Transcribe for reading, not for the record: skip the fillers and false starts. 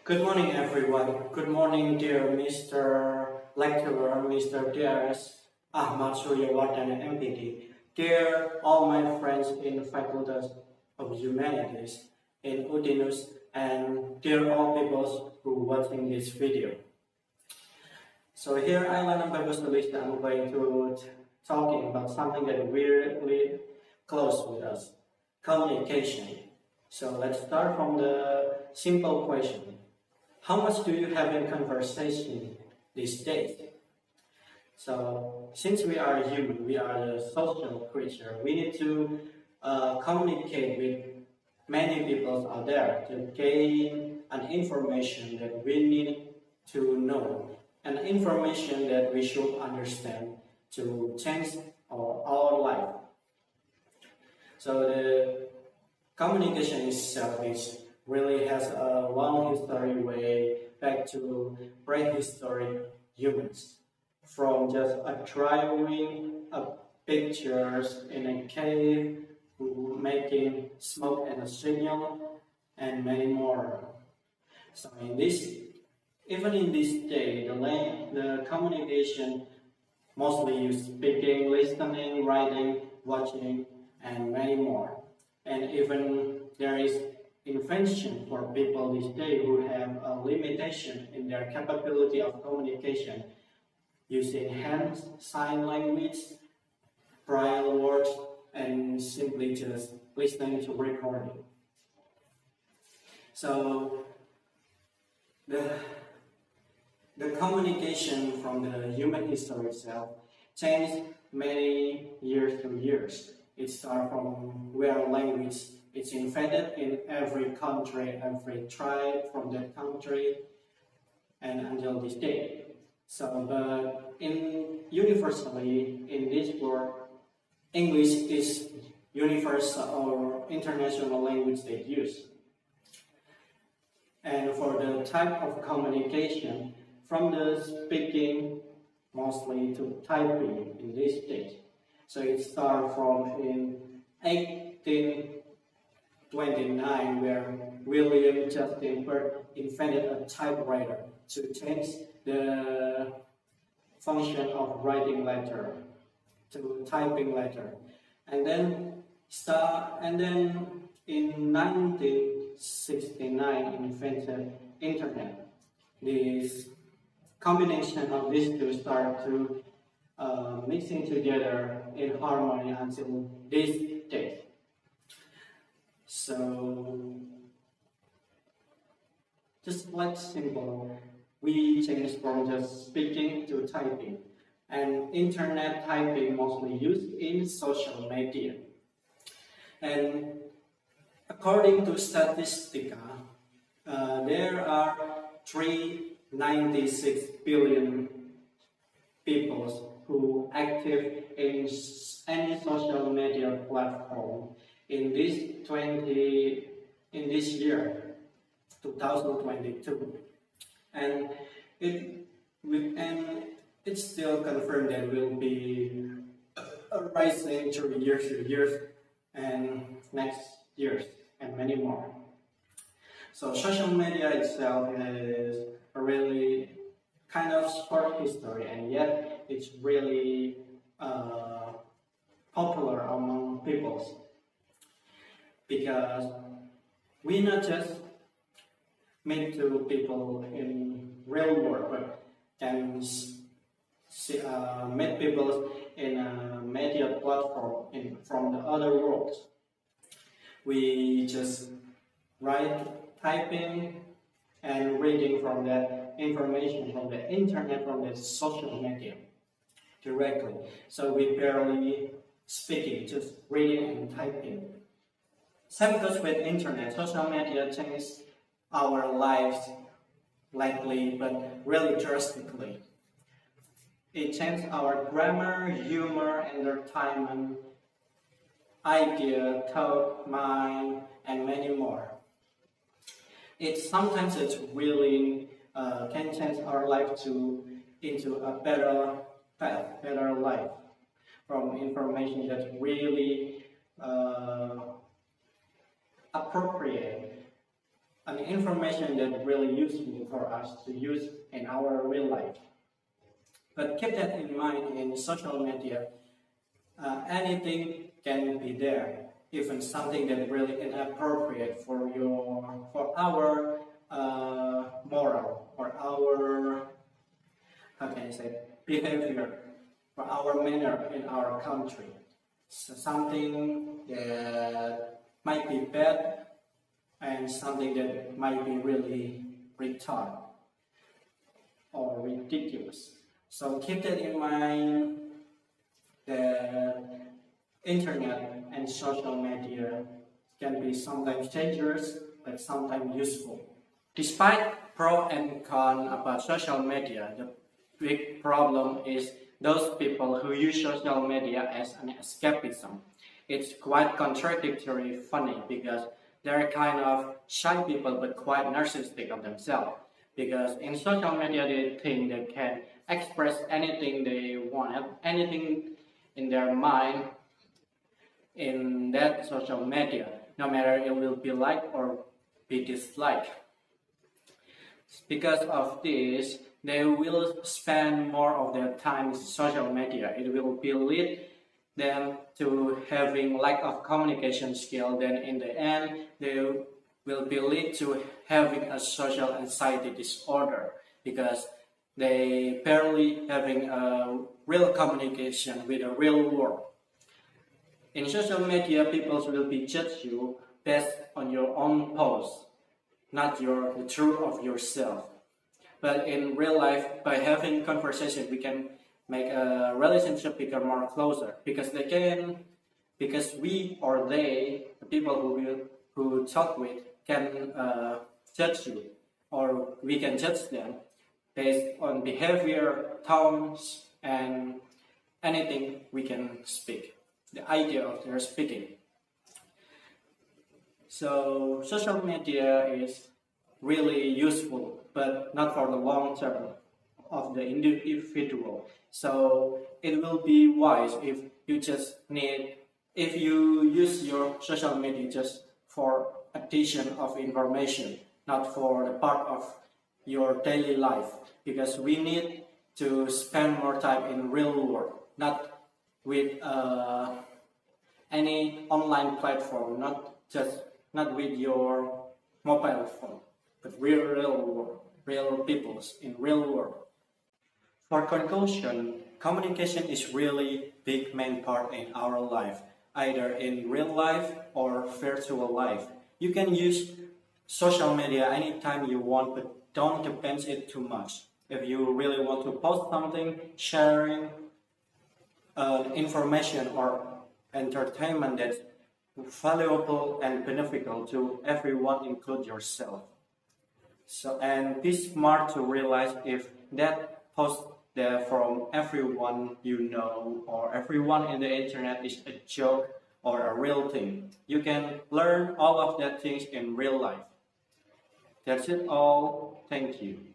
Good morning, everyone. Good morning, dear Mr. Lecturer, Mr. D.R.S. Ahmad Suryawardana, MPD. Dear all my friends in the Faculty of Humanities, in UTS, and dear all people who are watching this video. So here I, Lanang, Bagus, Sulistiyo, I'm going to talking about something that really close with us, communication. So let's start from the simple question. How much do you have in conversation these days? So, since we are human, we are a social creature, we need to communicate with many people out there to gain an information that we need to know, an information that we should understand to change our life. So the communication itself really has a long history way back to prehistoric humans. From just drawing pictures in a cave, making smoke and a signal, and many more. So even in this day, the communication mostly use speaking, listening, writing, watching, and many more. And even there is invention for people this day who have a limitation in their capability of communication using hands, sign language, braille words, and simply just listening to recording. So the communication from the human history itself changed many years to years. It starts from where language is invented in every country, every tribe from that country, and until this day. So, but universally in this world, English is universal or international language they use. And for the type of communication, from the speaking mostly to typing in this stage. So it started from in 1829, where William Justin Byrd invented a typewriter to change the function of writing letter to typing letter, and then in 1969 invented internet. This combination of these two start to mixing together in harmony until this day. So, just like simple, we changed from just speaking to typing, and internet typing mostly used in social media. And according to Statistica, there are 396 billion people who active in any social media platform in this year 2022, and it's still confirmed that will be rising through years to years and next years and many more. So social media itself is a really kind of short history, and yet it's really popular among peoples, because we not just meet to people in real world, but can meet people in a media platform from the other world. We just typing and reading from that information from the internet, from the social media directly. So we barely speaking, just reading and typing. Same goes with internet. Social media changes our lives lightly but really drastically. It changed our grammar, humor, entertainment, idea, thought, mind, and many more. Sometimes it's really can change our life into a better path, better life, from information that's really appropriate an information that really useful for us to use in our real life. But keep that in mind, in social media, anything can be there, even something that really inappropriate for our moral, or our, how can I say, behavior, for our manner in our country. So something that might be bad and something that might be really retarded or ridiculous. So keep that in mind, that internet and social media can be sometimes dangerous but sometimes useful. Despite pro and con about social media, the big problem is those people who use social media as an escapism. It's quite contradictory funny because they're kind of shy people but quite narcissistic of themselves. Because in social media they think they can express anything they want, anything in their mind in that social media, no matter it will be liked or be disliked. Because of this, they will spend more of their time in social media. It will be lead them to having lack of communication skill. Then in the end, they will be lead to having a social anxiety disorder because they barely having a real communication with the real world. In social media, people will be judge you based on your own post, not the truth of yourself. But in real life, by having conversation, we can make a relationship become more closer because we or they, the people who talk with, can judge you, or we can judge them based on behavior, tones, and anything we can speak. The idea of their speaking. So social media is really useful, but not for the long term of the individual. So it will be wise if you use your social media just for addition of information, not for the part of your daily life, because we need to spend more time in real world, not with any online platform, not with your mobile phone, but real peoples in real world. For conclusion, communication is really big main part in our life, either in real life or virtual life. You can use social media anytime you want, but don't depend it too much. If you really want to post something, sharing information or entertainment that's valuable and beneficial to everyone, include yourself. So, and be smart to realize if that post there from everyone you know or everyone in the internet is a joke or a real thing. You can learn all of that things in real life. That's it all. Thank you.